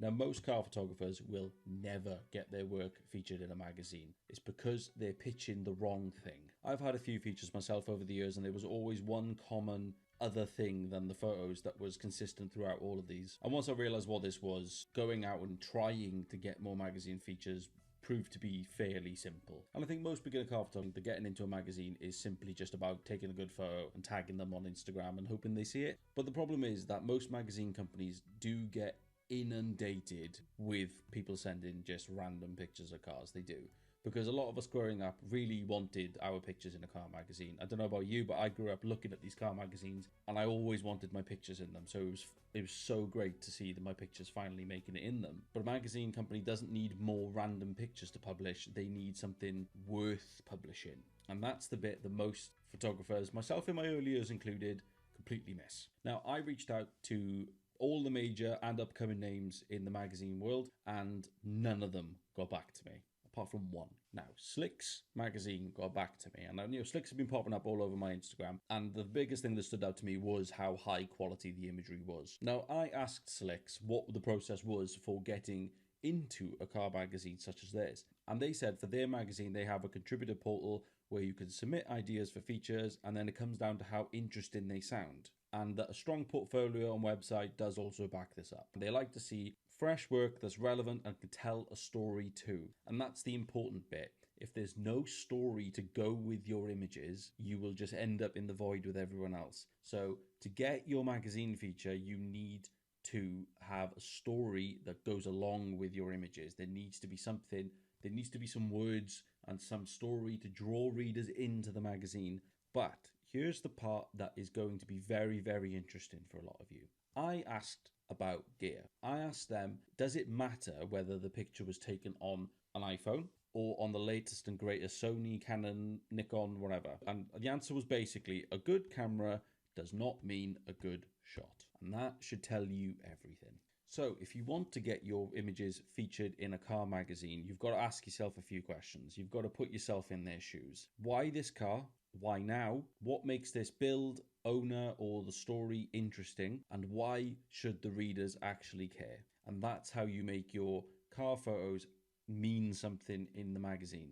Now, most car photographers will never get their work featured in a magazine. It's because they're pitching the wrong thing. I've had a few features myself over the years, and there was always one common other thing than the photos that was consistent throughout all of these. And once I realized what this was, going out and trying to get more magazine features proved to be fairly simple. And I think most beginner car photographers getting into a magazine is simply just about taking a good photo and tagging them on Instagram and hoping they see it. But the problem is that most magazine companies do get inundated with people sending just random pictures of cars. They do. Because a lot of us growing up really wanted our pictures in a car magazine. I don't know about you, but I grew up looking at these car magazines and I always wanted my pictures in them. So it was so great to see that my pictures finally making it in them. But a magazine company doesn't need more random pictures to publish. They need something worth publishing. And that's the bit that most photographers, myself in my early years included, completely miss. Now, I reached out to all the major and upcoming names in the magazine world, and none of them got back to me, apart from one. Now, Slicks magazine got back to me, and Slicks have been popping up all over my Instagram, and the biggest thing that stood out to me was how high quality the imagery was. Now, I asked Slicks what the process was for getting into a car magazine such as this, and they said for their magazine they have a contributor portal where you can submit ideas for features, and then it comes down to how interesting they sound, and that a strong portfolio and website does also back this up. They like to see fresh work that's relevant and can tell a story too. And that's the important bit. If there's no story to go with your images, you will just end up in the void with everyone else. So to get your magazine feature, you need to have a story that goes along with your images. There needs to be something, there needs to be some words and some story to draw readers into the magazine. But here's the part that is going to be very, very interesting for a lot of you. I asked about gear. I asked them, does it matter whether the picture was taken on an iPhone or on the latest and greatest Sony, Canon, Nikon, whatever? And the answer was basically, a good camera does not mean a good shot. And that should tell you everything. So if you want to get your images featured in a car magazine, you've got to ask yourself a few questions. You've got to put yourself in their shoes. Why this car? Why now? What makes this build, owner, or the story interesting? And why should the readers actually care? And that's how you make your car photos mean something in the magazine.